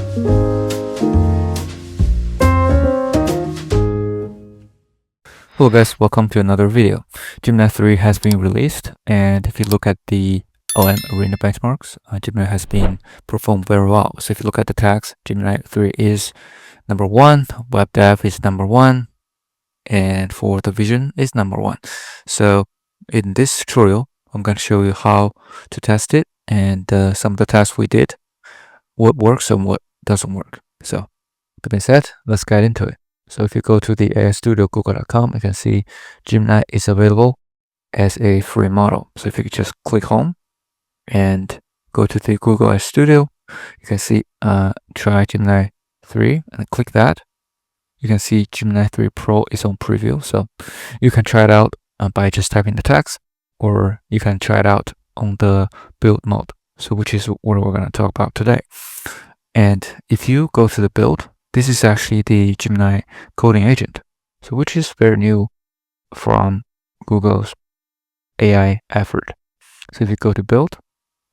Hello guys, welcome to another video. Gemini 3 has been released, and if you look at the LLM arena benchmarks, Gemini has been performed very well. So if you look at the tags, Gemini 3 is number 1, web dev is number 1, and for the vision is number 1. So in this tutorial, I'm going to show you how to test it and some of the tests we did, what works and what doesn't work. So that being said, let's get into it. So if you go to the AI Studio Google.com, you can see Gemini is available as a free model. So if you could just click home and go to the Google AI Studio, you can see try Gemini 3 and click that. You can see Gemini 3 Pro is on preview. So you can try it out by just typing the text, or you can try it out on the build mode. So which is what we're going to talk about today. And if you go to the build, this is actually the Gemini coding agent, so which is very new from Google's AI effort. So if you go to build,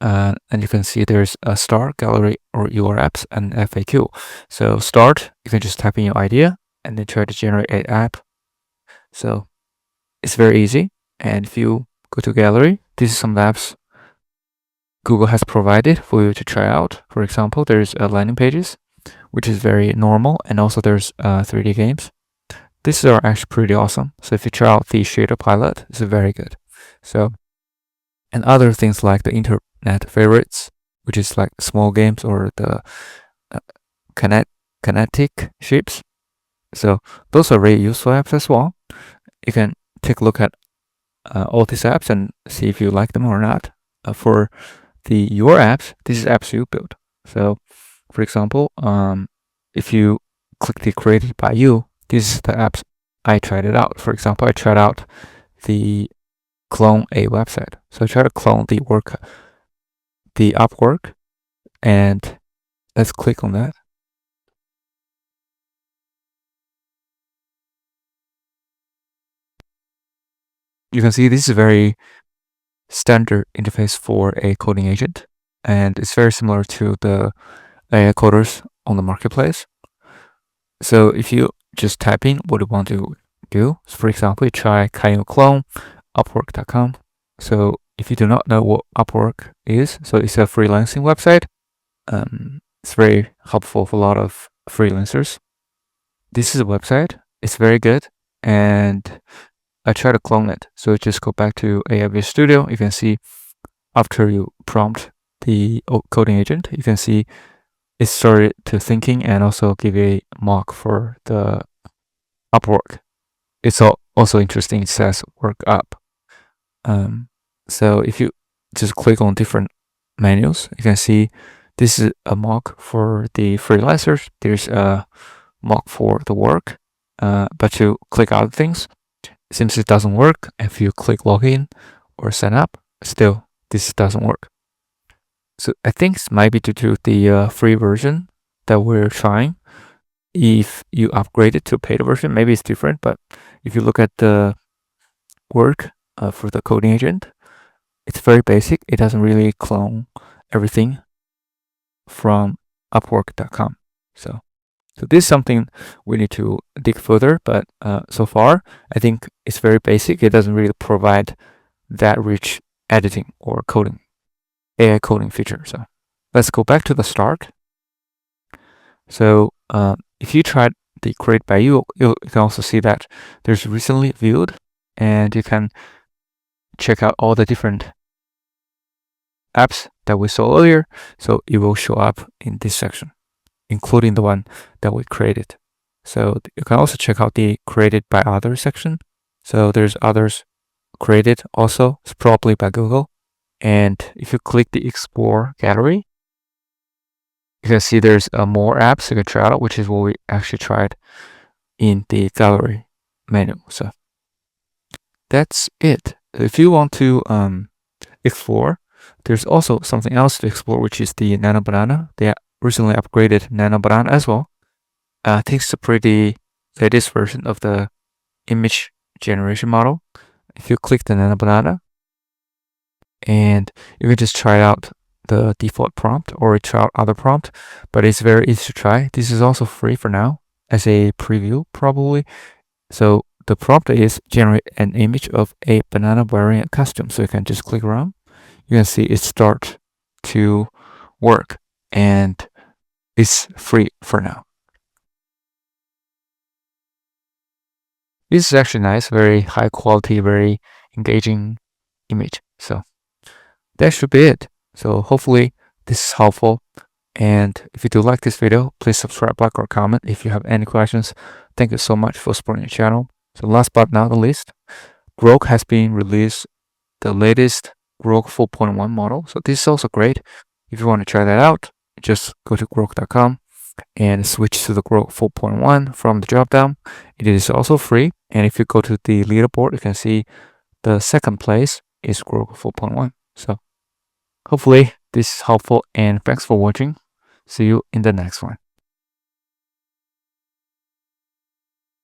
and you can see there's a start, gallery, or your apps, and FAQ. So start, you can just type in your idea and then try to generate an app. So it's very easy. And if you go to gallery, this is some apps Google has provided for you to try out. For example, there's landing pages, which is very normal, and also there's 3D games. These are actually pretty awesome. So if you try out the shader pilot, it's very good. So, and other things like the internet favorites, which is like small games, or the kinetic shapes. So those are very useful apps as well. You can take a look at all these apps and see if you like them or not. For your apps, this is apps you build. So for example, if you click the created by you, this is the apps I tried it out. For example, I tried out the clone a website. So I try to clone the Upwork, and let's click on that. You can see this is a very standard interface for a coding agent, and it's very similar to the AI coders on the marketplace. So if you just type in what you want to do, so for example, you try clone Upwork.com. So if you do not know what Upwork is, so it's a freelancing website. It's very helpful for a lot of freelancers. This is a website. It's very good, and I try to clone it. So just go back to AI Studio. You can see after you prompt the coding agent, you can see it started to thinking and also give a mock for the Upwork. It's also interesting. It says work up. So if you just click on different menus, you can see this is a mock for the freelancers. There's a mock for the work, but you click other things. Since it doesn't work, if you click login or sign up, still this doesn't work. So I think it might be due to the free version that we're trying. If you upgrade it to paid version, maybe it's different. But if you look at the work for the coding agent, it's very basic. It doesn't really clone everything from Upwork.com. So this is something we need to dig further. But so far, I think it's very basic. It doesn't really provide that rich editing or coding. AI coding feature. So let's go back to the start. So if you tried the create by you can also see that there's recently viewed, and you can check out all the different apps that we saw earlier. So it will show up in this section, including the one that we created. So you can also check out the created by others section. So there's others created also. It's probably by Google. And if you click the explore gallery, you can see there's more apps you can try out, which is what we actually tried in the gallery menu. So that's it. If you want to explore, there's also something else to explore, which is the Nano Banana. They recently upgraded Nano Banana as well. I think it's a pretty latest version of the image generation model. If you click the Nano Banana, and you can just try out the default prompt or try out other prompt, but it's very easy to try. This is also free for now as a preview probably. So the prompt is generate an image of a banana wearing a costume. So you can just click around. You can see it start to work, and it's free for now. This is actually nice, very high quality, very engaging image. So that should be it. So hopefully this is helpful. And if you do like this video, please subscribe, like, or comment if you have any questions. Thank you so much for supporting the channel. So last but not the least, Grok has been released the latest Grok 4.1 model. So this is also great. If you want to try that out, just go to grok.com and switch to the Grok 4.1 from the dropdown. It is also free. And if you go to the leaderboard, you can see the second place is Grok 4.1. So hopefully this is helpful, and thanks for watching. See you in the next one.